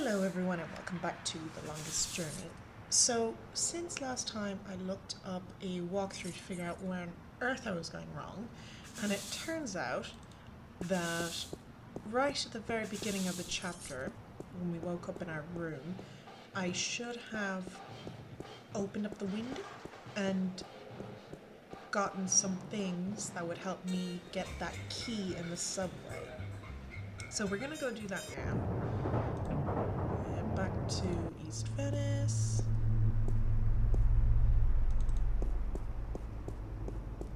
Hello everyone and welcome back to The Longest Journey. So, since last time I looked up a walkthrough to figure out where on earth I was going wrong, and it turns out that right at the very beginning of the chapter, when we woke up in our room, I should have opened up the window and gotten some things that would help me get that key in the subway. So we're gonna go do that now. Back to East Venice,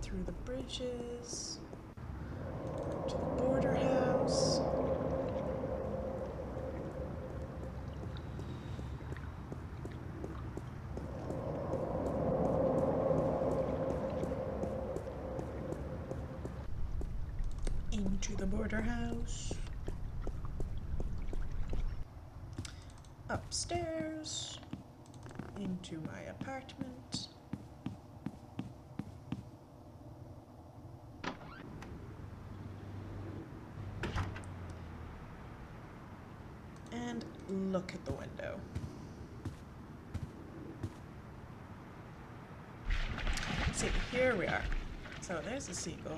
through the bridges, to the border house. Into the border house. Upstairs, into my apartment. And look at the window. See, here we are. So there's a seagull.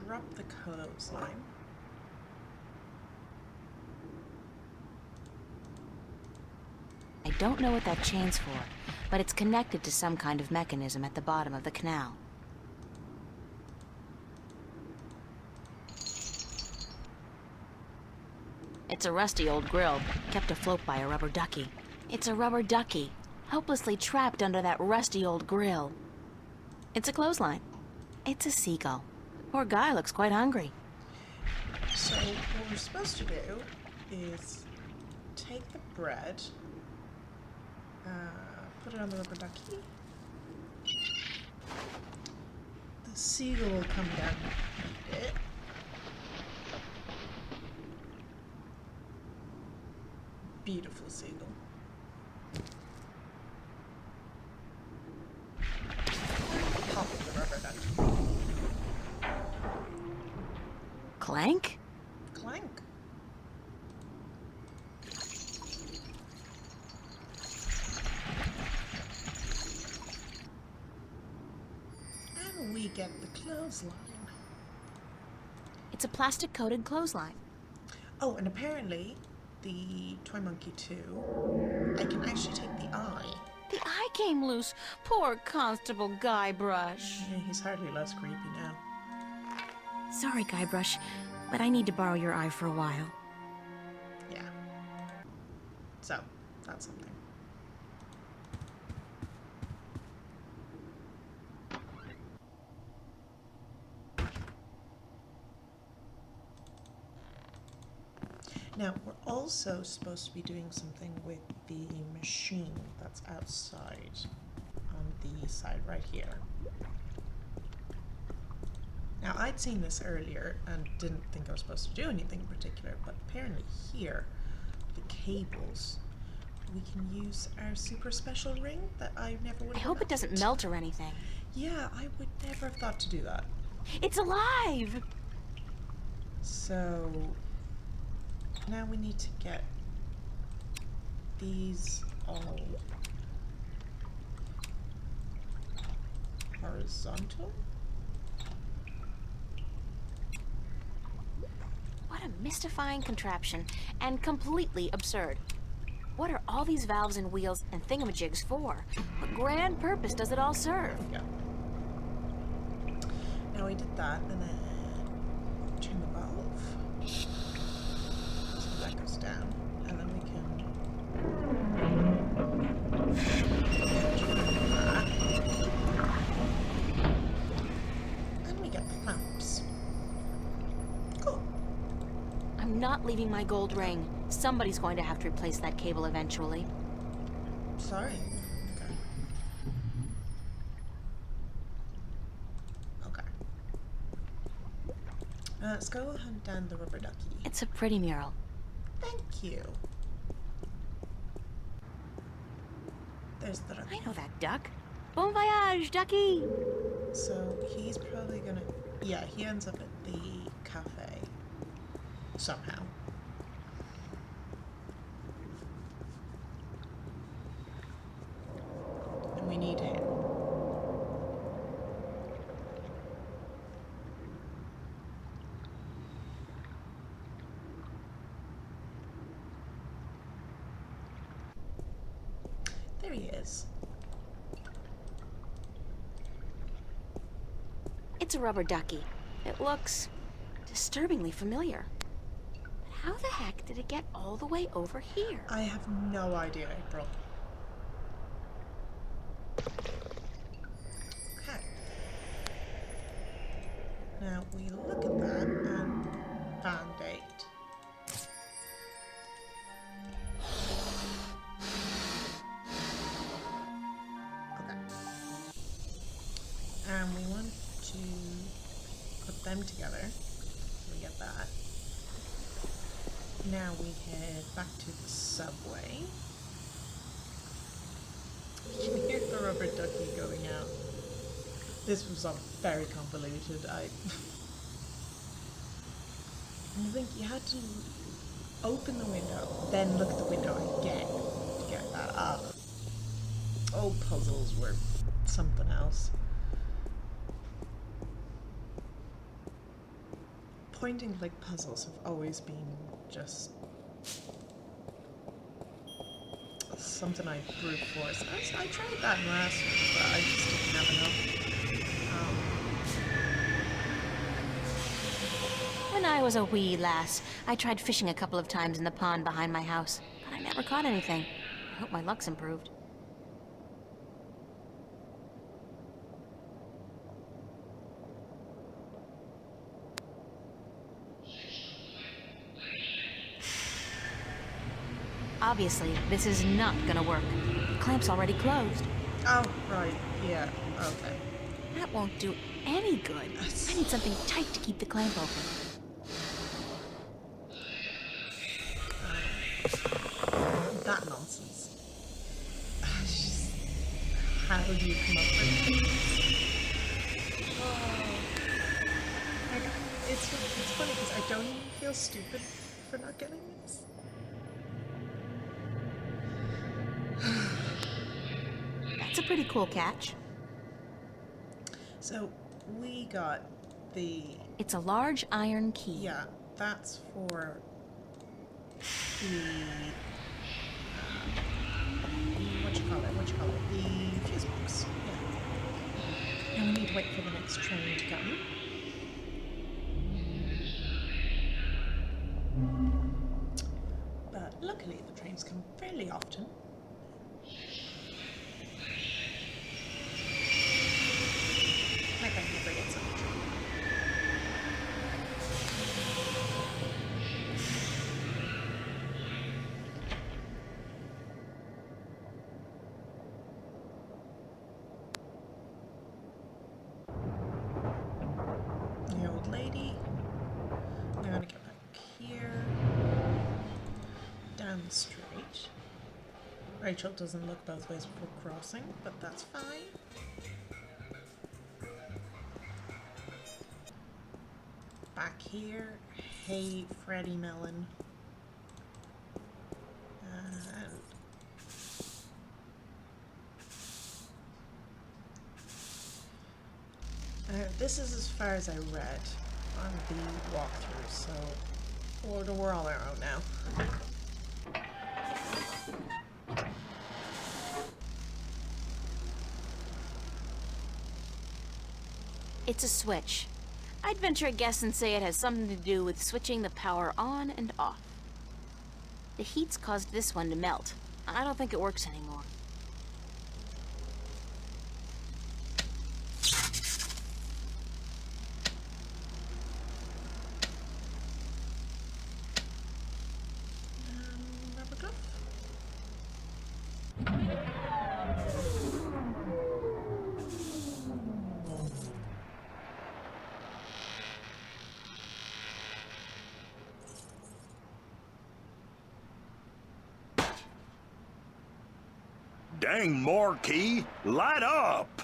Drop the clothesline. I don't know what that chain's for, but it's connected to some kind of mechanism at the bottom of the canal. It's a rusty old grill, kept afloat by a rubber ducky. It's a rubber ducky, helplessly trapped under that rusty old grill. It's a clothesline. It's a seagull. Poor guy looks quite hungry. So what we're supposed to do is take the bread, put it on the rubber ducky. The seagull will come down and eat it. Beautiful seagull. Pop the rubber ducky. Clank? Clank. And we get the clothesline. It's a plastic-coated clothesline. Oh, and apparently, the toy monkey too, I can actually take the eye. The eye came loose. Poor Constable Guybrush. Yeah, he's hardly less creepy now. Sorry, Guybrush, but I need to borrow your eye for a while. Yeah. So, that's something. Now, we're also supposed to be doing something with the machine that's outside on the side right here. Now, I'd seen this earlier and didn't think I was supposed to do anything in particular, but apparently here, the cables, we can use our super special ring that I never would have I hope it doesn't melt or anything. Yeah, I would never have thought to do that. It's alive! So now we need to get these all horizontal. What a mystifying contraption, and completely absurd. What are all these valves and wheels and thingamajigs for? What grand purpose does it all serve? Yeah. Now we did that, and then turn the valve. So that goes down, and then we can turn that. And we get the clamps. Cool. I'm not leaving my gold ring. Somebody's going to have to replace that cable eventually. Sorry. Okay. Let's go hunt down the rubber ducky. It's a pretty mural. Thank you. There's the ducky. I know that duck. Bon voyage, ducky! So he's probably gonna... Yeah, he ends up at the cafe. Somehow. there he is. It's a rubber ducky. It looks disturbingly familiar. But how the heck did it get all the way over here? I have no idea, April. Okay. Now we look at that and Band-Aid. Okay. And we want to put them together. So we get that. Now we head back to the subway. You can hear the rubber ducky going out. This was very convoluted. I think you had to open the window, then look at the window again to get that up. Oh, puzzles were something else. Point and click puzzles have always been just something I brute force. I tried that in last week, but I just didn't have enough. When I was a wee lass, I tried fishing a couple of times in the pond behind my house, but I never caught anything. I hope my luck's improved. Obviously, this is not gonna work. The clamp's already closed. Oh, right, yeah, okay. That won't do any good. I need something tight to keep the clamp open. That nonsense. How do you come up with things? Like, it's funny because I don't even feel stupid for not getting this. That's a pretty cool catch. So we got the... It's a large iron key. Yeah, that's for the... what you call it? The fuse box. Yeah. And we need to wait for the next train to come. But luckily the trains come fairly often. Like I never get on the train. The old lady. I'm gonna get back here. Down the street. Rachel doesn't look both ways before crossing, but that's fine. Back here, hey Freddie Mellon. And this is as far as I read on the walkthrough, so we're all our own now. It's a switch. I'd venture a guess and say it has something to do with switching the power on and off. The heat's caused this one to melt. I don't think it works anymore. Rubber glove? Dang, Marquis, light up!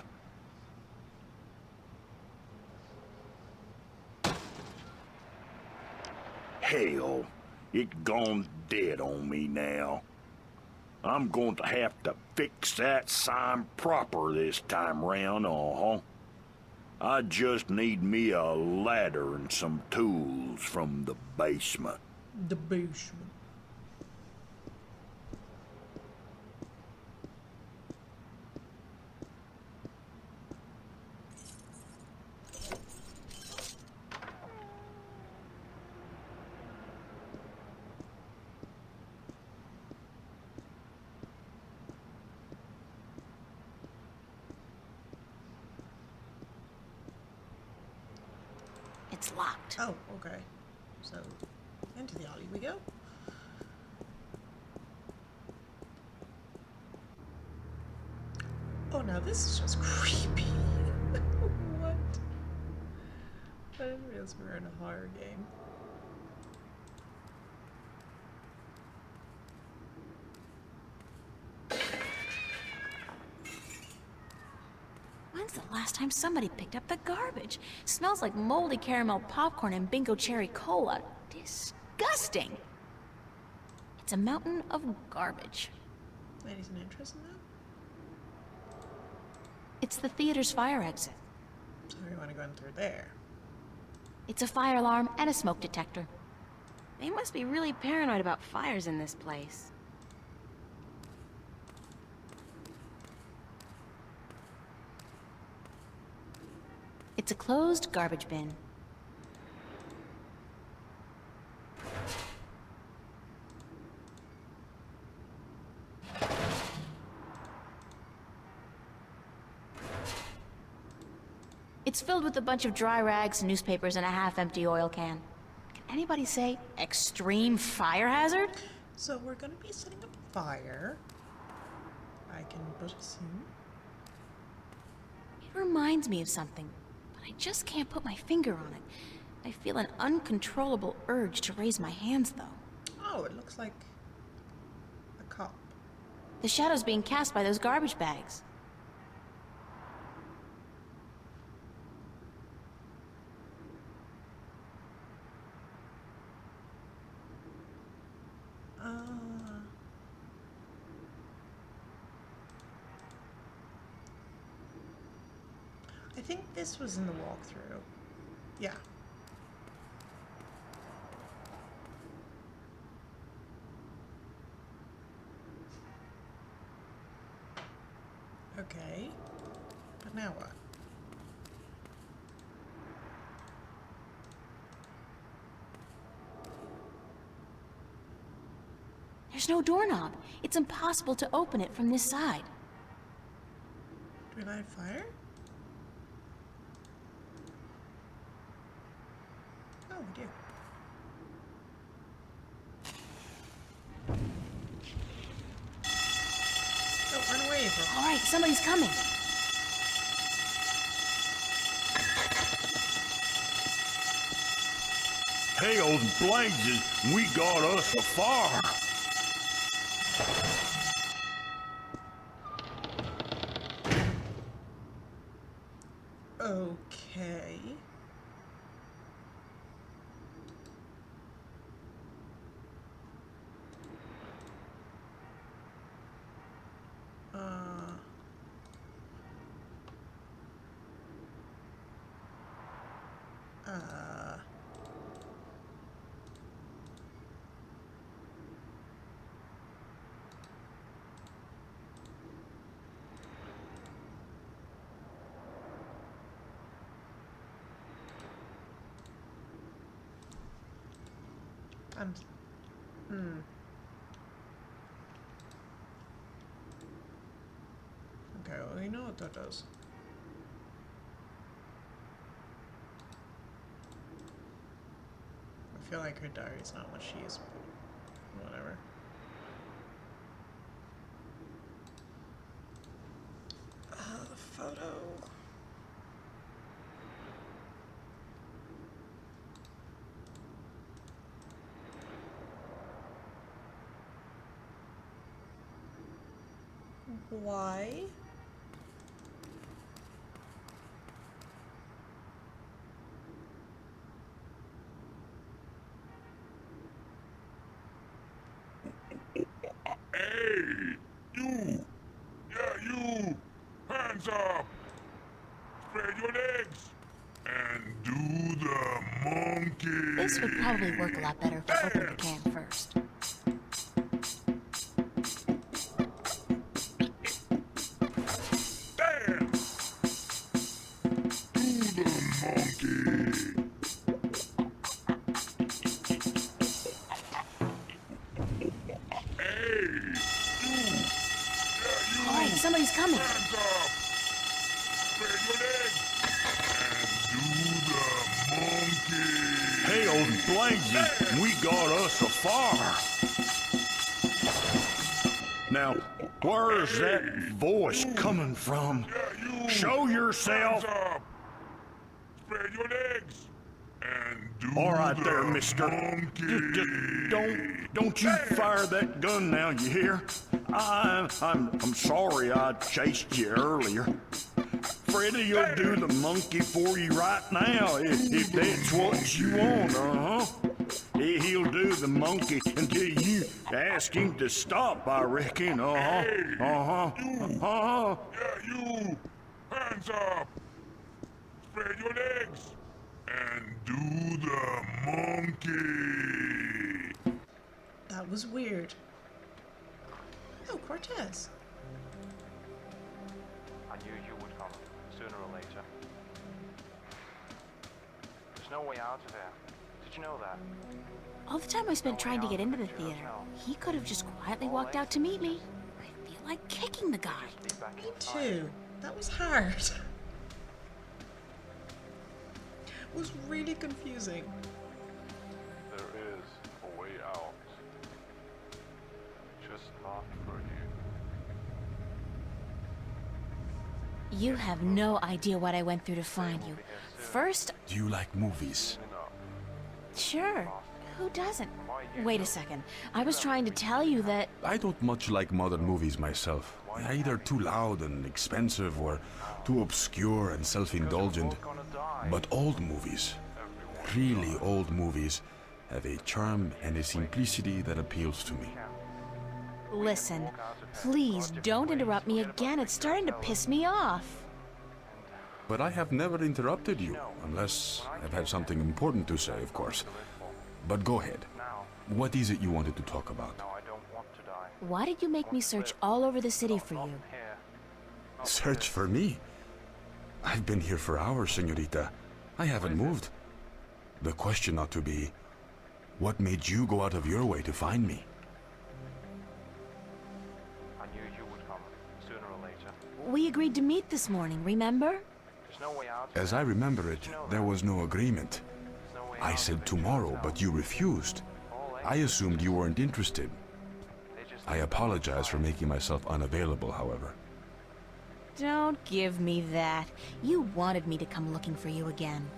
Hell, it gone dead on me now. I'm going to have to fix that sign proper this time round, I just need me a ladder and some tools from the basement. The basement. It's locked. Oh, okay. So, into the alley we go. Oh, now this is just creepy. What? I didn't realize we were in a horror game. When's the last time somebody picked up the garbage? Smells like moldy caramel popcorn and bingo cherry cola. Disgusting. It's a mountain of garbage. Ladies, an interest in that? It's the theater's fire exit. So we want to go in through there. It's a fire alarm and a smoke detector. They must be really paranoid about fires in this place. It's a closed garbage bin. It's filled with a bunch of dry rags, newspapers, and a half-empty oil can. Can anybody say extreme fire hazard? So we're going to be setting up a fire. I can but assume. It reminds me of something, but I just can't put my finger on it. I feel an uncontrollable urge to raise my hands, though. Oh, it looks like a cop. The shadow's being cast by those garbage bags. I think this was in the walkthrough. Yeah. Okay. But now what? There's no doorknob. It's impossible to open it from this side. Do we light a fire? Oh, we do. Oh, run away, April. All right, somebody's coming. Hell's blazes, we got us a fire. Okay. Okay, well, we know what that does. I feel like her diary's not what she is, but whatever. The photo. Why? Hey, you! Yeah, you! Hands up! Spread your legs! And do the monkey! This would probably work a lot better if I opened the can first. Somebody's coming. Hands up! Spread your legs! And do the monkey! Hell blazes, we got us a fire. Now, where's that voice coming from? Show yourself. Spread your legs and do All right there, the mister. monkey. Don't you fire that gun now, you hear? I'm sorry I chased you earlier. Freddy'll do the monkey for you right now, if that's what you want, He'll do the monkey until you ask him to stop, I reckon, Yeah, you. Hands up. Spread your legs and do the monkey. That was weird. Oh, Cortez. I knew you would come, sooner or later. There's no way out of here. Did you know that? All the time I spent trying to get into the theater, he could have just quietly walked out to meet me. I feel like kicking the guy. Be back Me in time. too. That was hard. It was really confusing. There is a way out. Just not for you. You have no idea what I went through to find you. First, Do you like movies? sure, who doesn't? Wait a second. I was trying to tell you that I don't much like modern movies myself. They're either too loud and expensive or too obscure and self-indulgent. Gonna die. But old movies, really old movies, have a charm and a simplicity that appeals to me. listen, please don't interrupt me again. It's starting to piss me off. But I have never interrupted you, unless I've had something important to say, of course. But go ahead. What is it you wanted to talk about? No, I don't want to die. Why did you make me search all over the city for you? Here. Search for me? I've been here for hours, señorita. I haven't moved. The question ought to be, what made you go out of your way to find me? I knew you would come, sooner or later. We agreed to meet this morning, remember? There's no way out. As I remember it, there was no agreement. There's no way I out said of it. tomorrow, but you refused. I assumed you weren't interested. They just I apologize for making myself unavailable, however. Don't give me that. You wanted me to come looking for you again.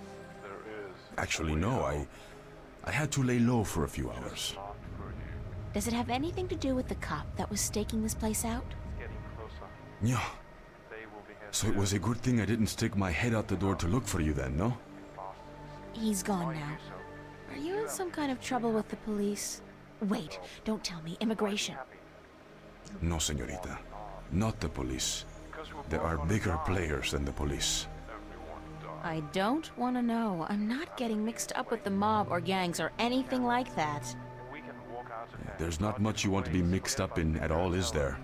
There is Actually, no, I had to lay low for a few hours. not for you. Does it have anything to do with the cop that was staking this place out? getting closer. Yeah, They will be here so it was a good thing I didn't stick my head out the door to look for you then, no? He's gone now. Are you in some kind of trouble with the police? Wait, don't tell me. Immigration. No, señorita. Not the police. There are bigger players than the police. I don't want to know. I'm not getting mixed up with the mob or gangs or anything like that. We can walk out of here. There's not much you want to be mixed up in at all, is there?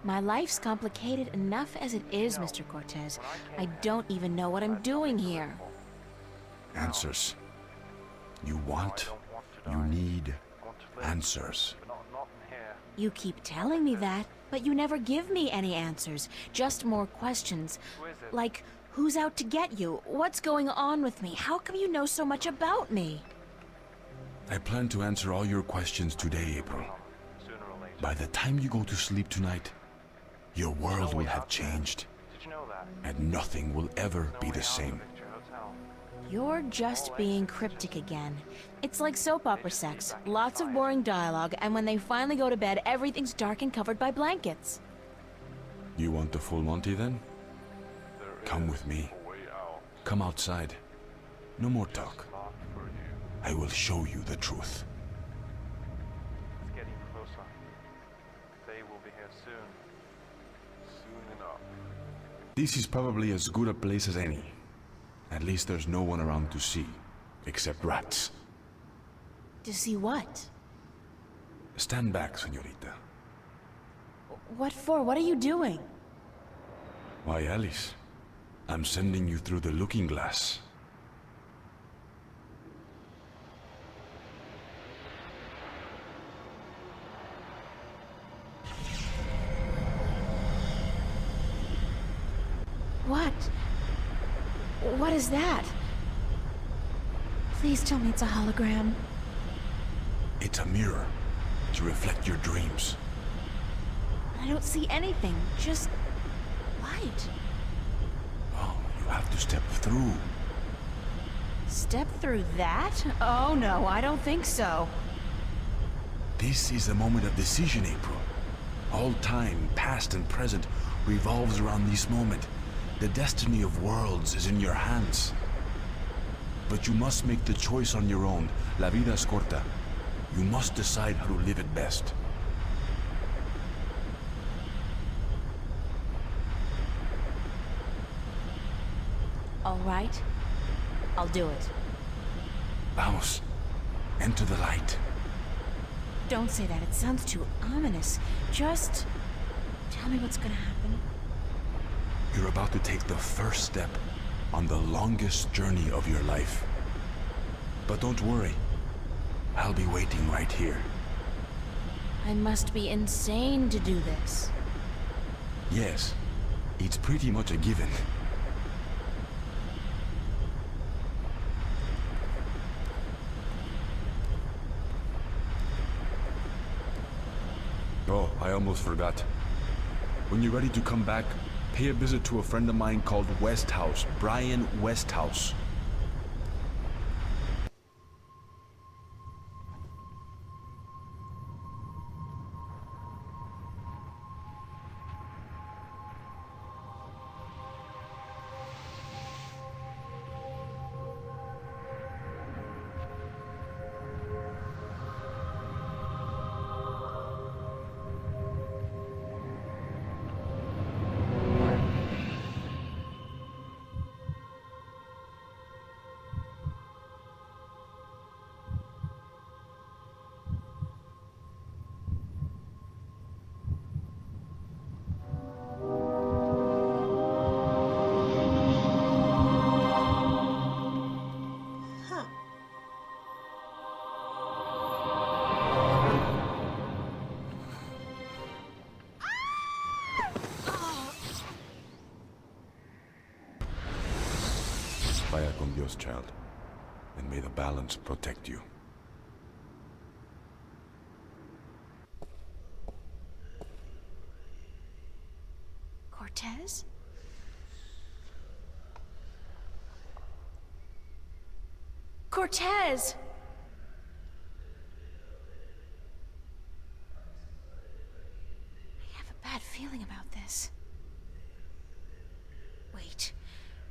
My life's complicated enough as it is, Mr. Cortez. I don't even know what I'm doing here. Answers. You want, you need answers. Not in here. You keep telling me that, but you never give me any answers. Just more questions. Like, who's out to get you? What's going on with me? How come you know so much about me? I plan to answer all your questions today, April. Sooner or later. By the time you go to sleep tonight, your world will have changed, Did you know that? and nothing will ever be the same. Picture hotel. You're just being cryptic again. It's like soap opera sex. Lots of boring dialogue, and when they finally go to bed, everything's dark and covered by blankets. You want the full Monty then? Come with me. A way out. Come outside. No more talk. Not for you. I will show you the truth. It's getting closer. They will be here soon. Soon enough. This is probably as good a place as any. At least there's no one around to see, except rats. To see what? Stand back, señorita. What for? What are you doing? Why, Alice, I'm sending you through the looking glass. What? What is that? Please tell me it's a hologram. It's a mirror to reflect your dreams. I don't see anything, just light. Oh, you have to step through. Step through that? Oh no, I don't think so. This is a moment of decision, April. All time, past and present, revolves around this moment. The destiny of worlds is in your hands. But you must make the choice on your own. La vida es corta. You must decide how to live it best. All right. I'll do it. Vamos. Enter the light. Don't say that. It sounds too ominous. Just tell me what's gonna happen. You're about to take the first step on the longest journey of your life. But don't worry. I'll be waiting right here. I must be insane to do this. Yes, it's pretty much a given. Oh, I almost forgot. When you're ready to come back, pay a visit to a friend of mine called Westhouse, Brian Westhouse. Huh. Vaya con Dios, child, and may the balance protect you. Cortez? Cortez! I have a bad feeling about this. Wait,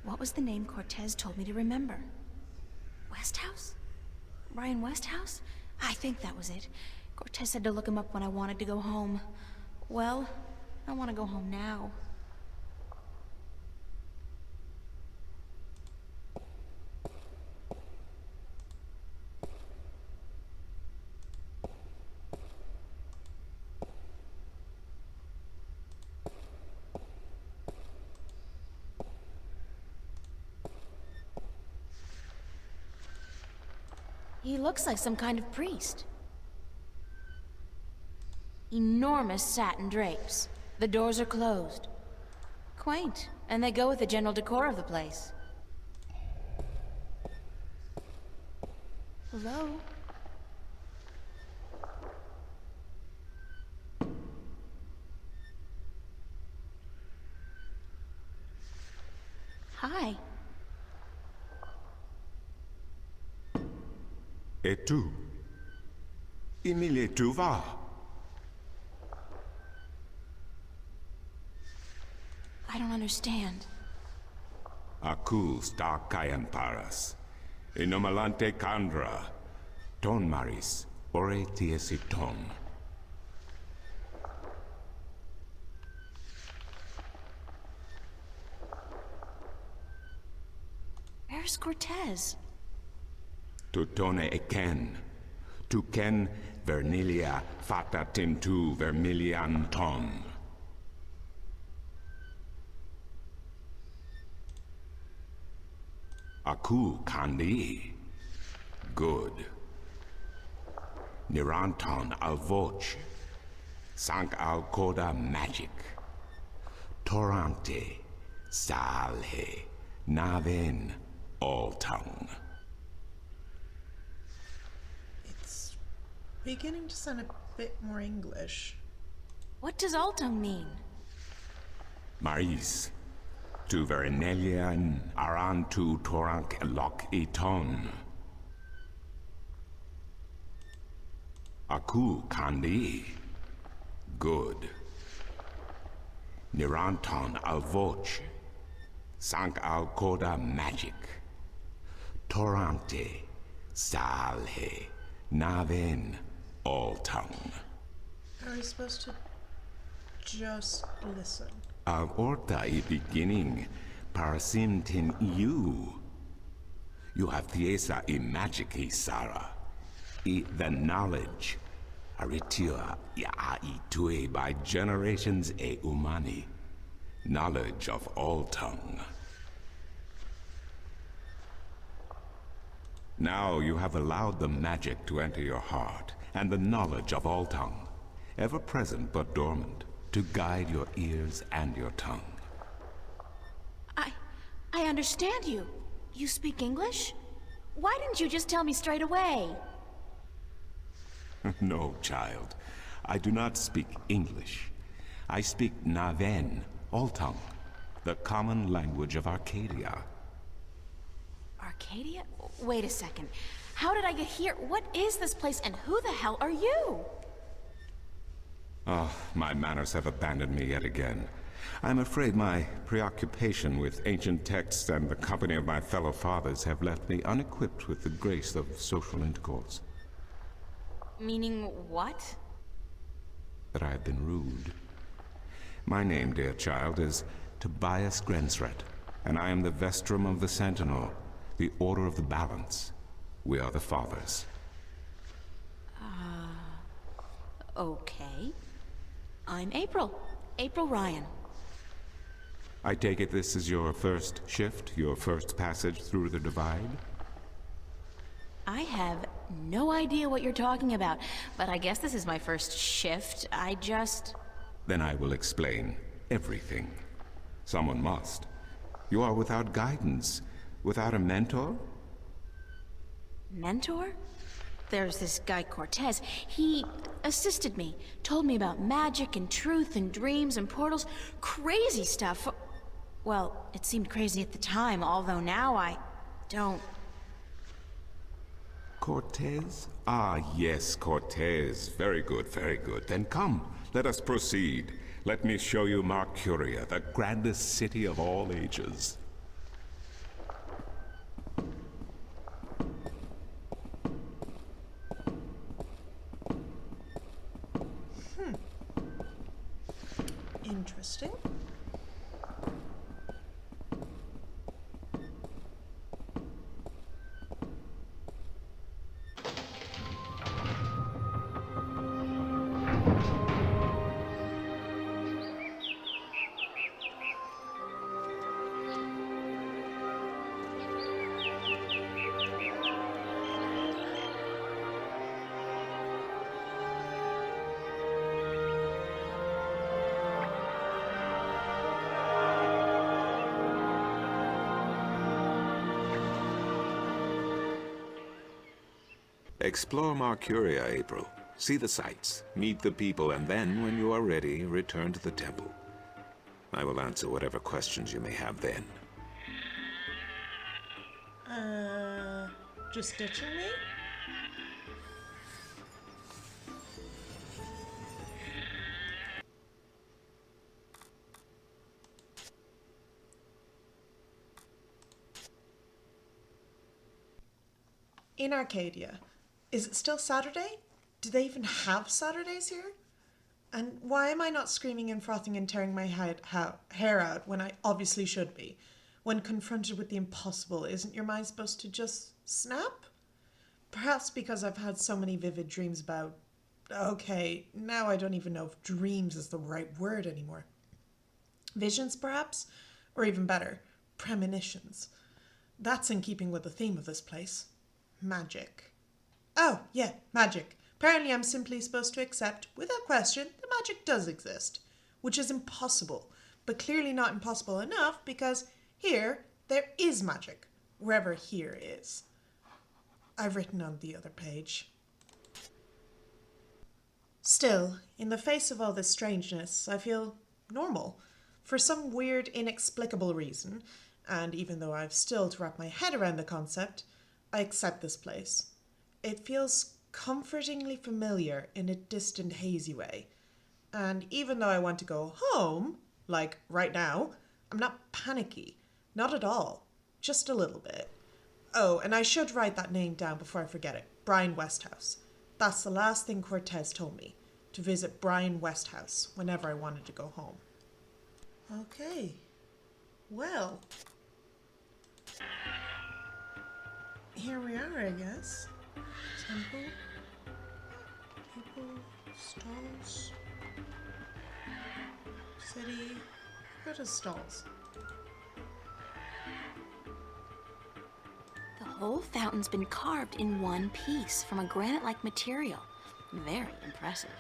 what was the name Cortez told me to remember? Westhouse? Brian Westhouse? I think that was it. Cortez said to look him up when I wanted to go home. Well, I want to go home now. He looks like some kind of priest. Enormous satin drapes. The doors are closed. Quaint, and they go with the general decor of the place. Hello? Hi. Et tu? Emile, tu vas? I don't understand. Aku sta kayan paras. Inomalante kandra. Ton maris. Ore tiesiton. Where's Cortez? Tutone eken. Tu ken vernilia fata tintu vermilian ton. Aku kandi. Good. Niranton al voce. Sank al coda magic. Torante. Salhe. Naven. All tongue. beginning to sound a bit more English. What does Altung mean? Mais. Tu verinelian aran tu torank lock eton. Aku kandi. Good. Niranton al voce. Sank al coda magic. Torante. Salhe. Naven. All tongue. Are we supposed to just listen? Al orta I beginning. Parasimtin you. You have piesa I magic I Sara. I the knowledge. Aritua ya I tue by generations e umani. Knowledge of all tongue. Now you have allowed the magic to enter your heart, and the knowledge of all tongue, ever present but dormant, to guide your ears and your tongue. I understand you. You speak English? Why didn't you just tell me straight away? No, child. I do not speak English. I speak Naven, all tongue, the common language of Arcadia. Arcadia? Wait a second. How did I get here? What is this place, and who the hell are you? Oh, my manners have abandoned me yet again. I'm afraid my preoccupation with ancient texts and the company of my fellow fathers have left me unequipped with the grace of social intercourse. Meaning what? That I have been rude. My name, dear child, is Tobias Grensret, and I am the Vestrum of the Sentinel, the Order of the Balance. We are the Fathers. Okay. I'm April. April Ryan. I take it this is your first shift, your first passage through the Divide? I have no idea what you're talking about, but I guess this is my first shift. Then I will explain everything. Someone must. You are without guidance, without a mentor? Mentor? There's this guy Cortez. He assisted me, told me about magic and truth and dreams and portals. Crazy stuff. Well, it seemed crazy at the time, although now I don't... Cortez? Ah, yes, Cortez. Very good, very good. Then come, let us proceed. Let me show you Mercury, the grandest city of all ages. Interesting. Explore Mercuria, April. See the sights, meet the people, and then, when you are ready, return to the temple. I will answer whatever questions you may have then. Just ditching me? In Arcadia. Is it still Saturday? Do they even have Saturdays here? And why am I not screaming and frothing and tearing my hair out when I obviously should be? When confronted with the impossible, isn't your mind supposed to just snap? Perhaps because I've had so many vivid dreams about... Okay, now I don't even know if dreams is the right word anymore. Visions, perhaps? Or even better, premonitions. That's in keeping with the theme of this place. Magic. Oh, yeah, magic. Apparently I'm simply supposed to accept, without question, that magic does exist. Which is impossible, but clearly not impossible enough because here, there is magic. Wherever here is. I've written on the other page. Still, in the face of all this strangeness, I feel normal. For some weird, inexplicable reason, and even though I've still to wrap my head around the concept, I accept this place. It feels comfortingly familiar in a distant, hazy way. And even though I want to go home, like right now, I'm not panicky. Not at all. Just a little bit. Oh, and I should write that name down before I forget it. Brian Westhouse. That's the last thing Cortez told me. To visit Brian Westhouse whenever I wanted to go home. Okay. Well. Here we are, I guess. Temple. People. Stalls. City. Go to stalls. The whole fountain's been carved in one piece from a granite-like material. Very impressive.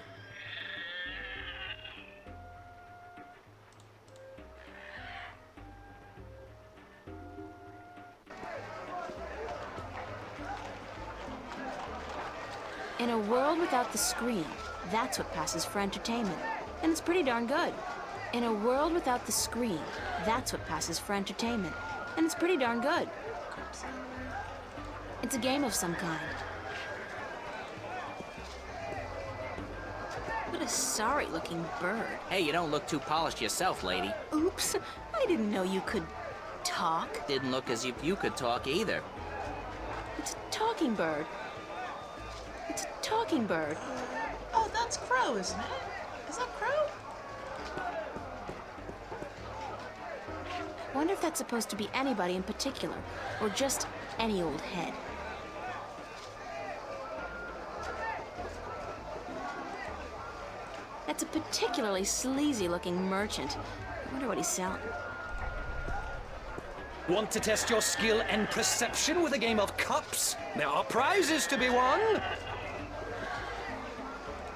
In a world without the screen, that's what passes for entertainment. And it's pretty darn good. In a world without the screen, that's what passes for entertainment. And it's pretty darn good. It's a game of some kind. What a sorry-looking bird. Hey, you don't look too polished yourself, lady. Oops, I didn't know you could talk. Didn't look as if you could talk either. It's a talking bird. It's a talking bird. Oh, that's Crow, isn't it? Is that Crow? Wonder if that's supposed to be anybody in particular, or just any old head. That's a particularly sleazy-looking merchant. I wonder what he's selling. Want to test your skill and perception with a game of cups? There are prizes to be won!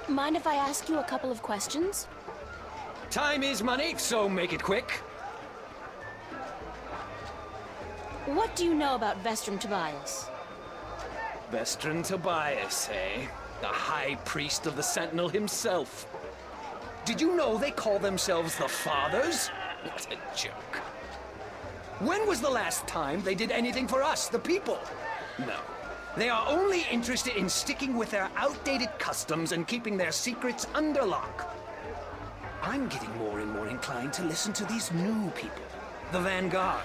Mind if I ask you a couple of questions? Time is money, so make it quick. What do you know about Vestron Tobias? Vestron Tobias, eh? The High Priest of the Sentinel himself. Did you know they call themselves the Fathers? What a joke. When was the last time they did anything for us, the people? No. They are only interested in sticking with their outdated customs and keeping their secrets under lock. I'm getting more and more inclined to listen to these new people, the Vanguard.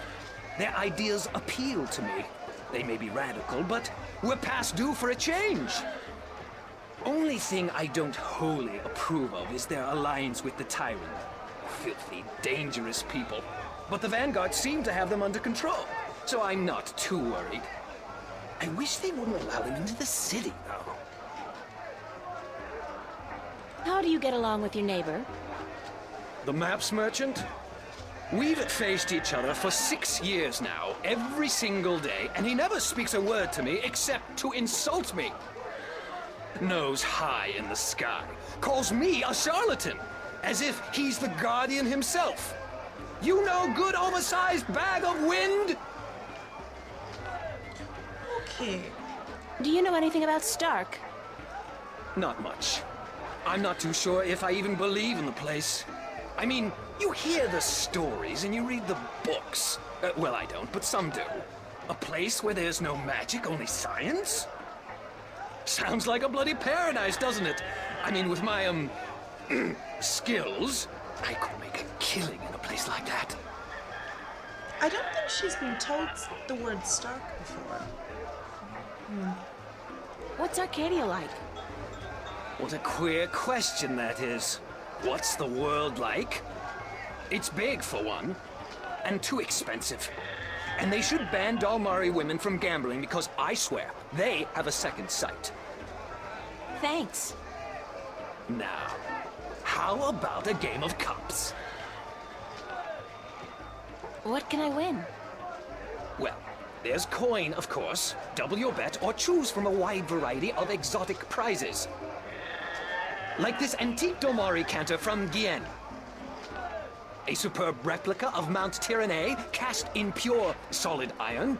Their ideas appeal to me. They may be radical, but we're past due for a change. Only thing I don't wholly approve of is their alliance with the Tyrant. Filthy, dangerous people. But the Vanguard seem to have them under control, so I'm not too worried. I wish they wouldn't allow them into the city, though. How do you get along with your neighbor? The maps merchant? We've faced each other for 6 years now, every single day, and he never speaks a word to me except to insult me. Nose high in the sky, calls me a charlatan, as if he's the Guardian himself. You know, good oversized bag of wind? Okay. Do you know anything about Stark? Not much. I'm not too sure if I even believe in the place. I mean, you hear the stories and you read the books. Well, I don't, but some do. A place where there's no magic, only science? Sounds like a bloody paradise, doesn't it? I mean, with my, skills, I could make a killing in a place like that. I don't think she's been told the word Stark before. What's Arcadia like? What a queer question that is. What's the world like? It's big, for one, and too expensive. And they should ban Dalmari women from gambling because I swear, they have a second sight. Thanks. Now, how about a game of cups? What can I win? Well, there's coin, of course. Double your bet or choose from a wide variety of exotic prizes. Like this antique Domari canter from Guyenne. A superb replica of Mount Tyranny cast in pure solid iron.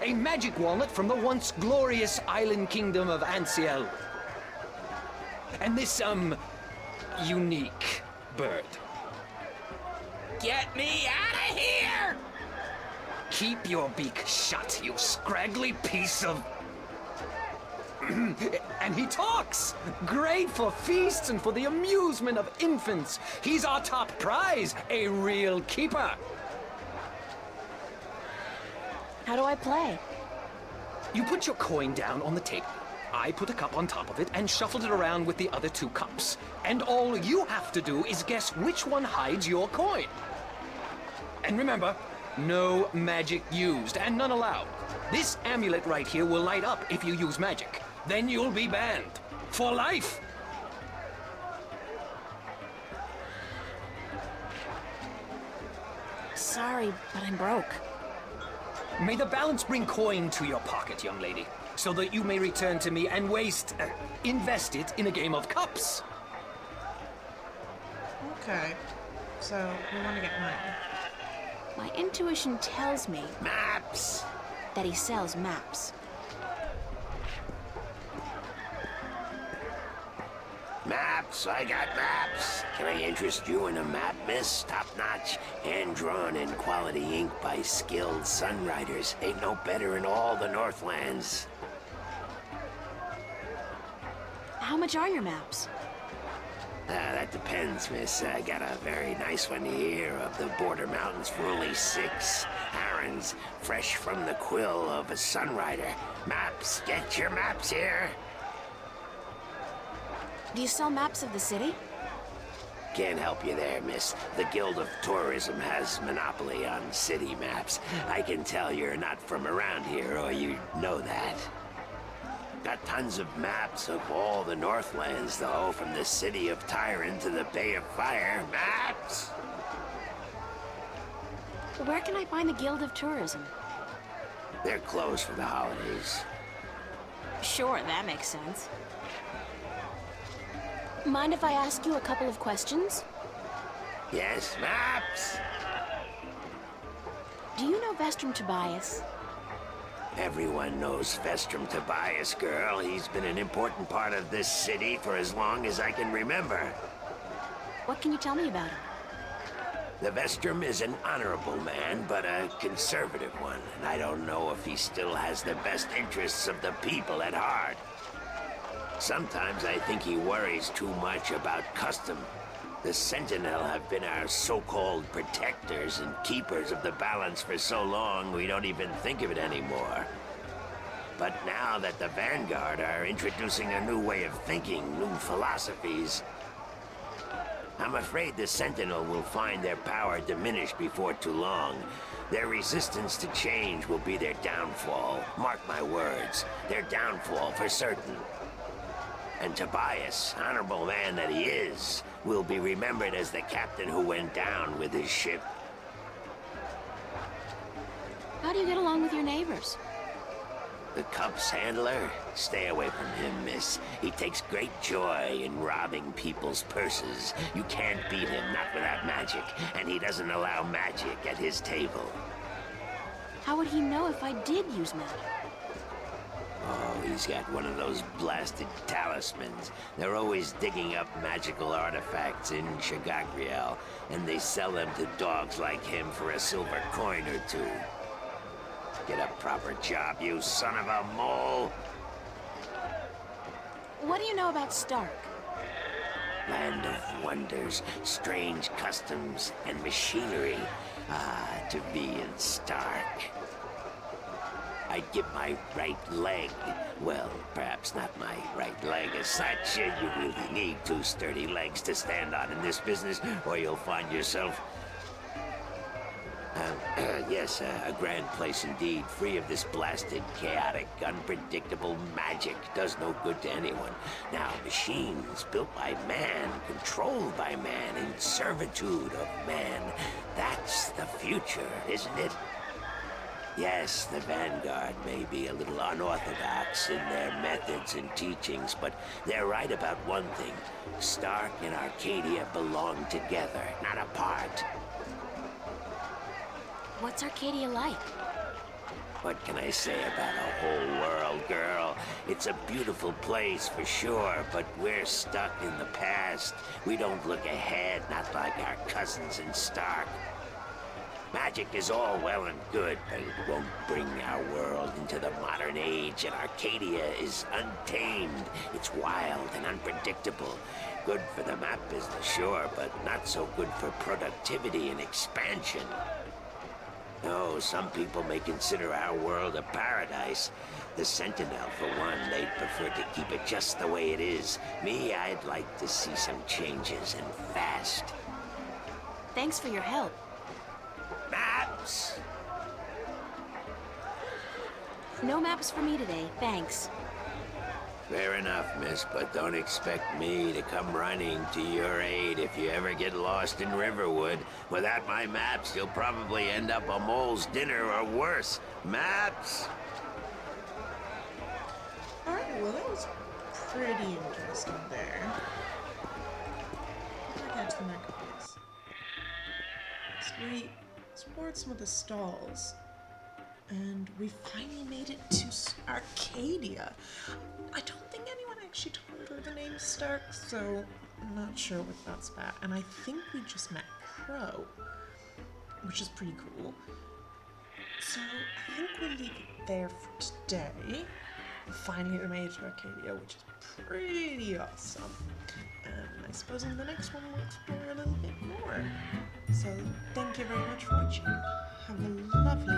A magic walnut from the once glorious island kingdom of Anciel. And this, unique bird. Get me out of here! Keep your beak shut, you scraggly piece of... And he talks! Great for feasts and for the amusement of infants. He's our top prize, a real keeper. How do I play? You put your coin down on the table. I put a cup on top of it and shuffled it around with the other 2 cups. And all you have to do is guess which one hides your coin. And remember, no magic used and none allowed. This amulet right here will light up if you use magic. Then you'll be banned. For life! Sorry, but I'm broke. May the balance bring coin to your pocket, young lady, so that you may return to me and invest it in a game of cups. Okay. So, we want to get money. My intuition tells me Maps! that he sells maps. Maps, I got maps. Can I interest you in a map, miss? Top-notch, hand-drawn in quality ink by skilled sunwriters. Ain't no better in all the Northlands. How much are your maps? That depends, miss. I got a very nice one here of the border mountains for only 6 herons, fresh from the quill of a sunwriter. Maps, get your maps here. Do you sell maps of the city? Can't help you there, miss. The Guild of Tourism has monopoly on city maps. I can tell you're not from around here, or you'd know that. Got tons of maps of all the Northlands, though, from the city of Tyron to the Bay of Fire. Maps! Where can I find the Guild of Tourism? They're closed for the holidays. Sure, that makes sense. Mind if I ask you a couple of questions? Yes, maps! Do you know Vestrum Tobias? Everyone knows Vestrum Tobias, girl. He's been an important part of this city for as long as I can remember. What can you tell me about him? The Vestrum is an honorable man, but a conservative one. And I don't know if he still has the best interests of the people at heart. Sometimes I think he worries too much about custom. The Sentinel have been our so-called protectors and keepers of the balance for so long we don't even think of it anymore. But now that the Vanguard are introducing a new way of thinking, new philosophies, I'm afraid the Sentinel will find their power diminished before too long. Their resistance to change will be their downfall. Mark my words, their downfall for certain. And Tobias, honorable man that he is, will be remembered as the captain who went down with his ship. How do you get along with your neighbors? The Cups handler? Stay away from him, miss. He takes great joy in robbing people's purses. You can't beat him, not without magic, and he doesn't allow magic at his table. How would he know if I did use magic? Oh, he's got one of those blasted talismans. They're always digging up magical artifacts in Shagagriel, and they sell them to dogs like him for a silver coin or 2. Get a proper job, you son of a mole! What do you know about Stark? Land of wonders, strange customs, and machinery. Ah, to be in Stark. I'd give my right leg. Well, perhaps not my right leg as such. You really need 2 sturdy legs to stand on in this business, or you'll find yourself... yes, a grand place indeed, free of this blasted, chaotic, unpredictable magic. Does no good to anyone. Now, machines built by man, controlled by man, in servitude of man. That's the future, isn't it? Yes, the Vanguard may be a little unorthodox in their methods and teachings, but they're right about one thing. Stark and Arcadia belong together, not apart. What's Arcadia like? What can I say about a whole world, girl? It's a beautiful place for sure, but we're stuck in the past. We don't look ahead, not like our cousins in Stark. Magic is all well and good, but it won't bring our world into the modern age, and Arcadia is untamed. It's wild and unpredictable. Good for the map business, sure, but not so good for productivity and expansion. No, some people may consider our world a paradise. The Sentinel, for one, they'd prefer to keep it just the way it is. Me, I'd like to see some changes, and fast. Thanks for your help. Maps! No maps for me today, thanks. Fair enough, miss, but don't expect me to come running to your aid if you ever get lost in Riverwood. Without my maps, you'll probably end up a mole's dinner or worse. Maps! Alright, well that was pretty interesting there. I'll get to the Mercury. So we explored some of the stalls, and we finally made it to Arcadia. I don't think anyone actually told her the name Stark, so I'm not sure what that's about. And I think we just met Crow, which is pretty cool. So I think we'll leave it there for today. Finally we made it to Arcadia, which is pretty awesome. And I suppose in the next one we'll explore a little bit more. So thank you very much for watching. Have a lovely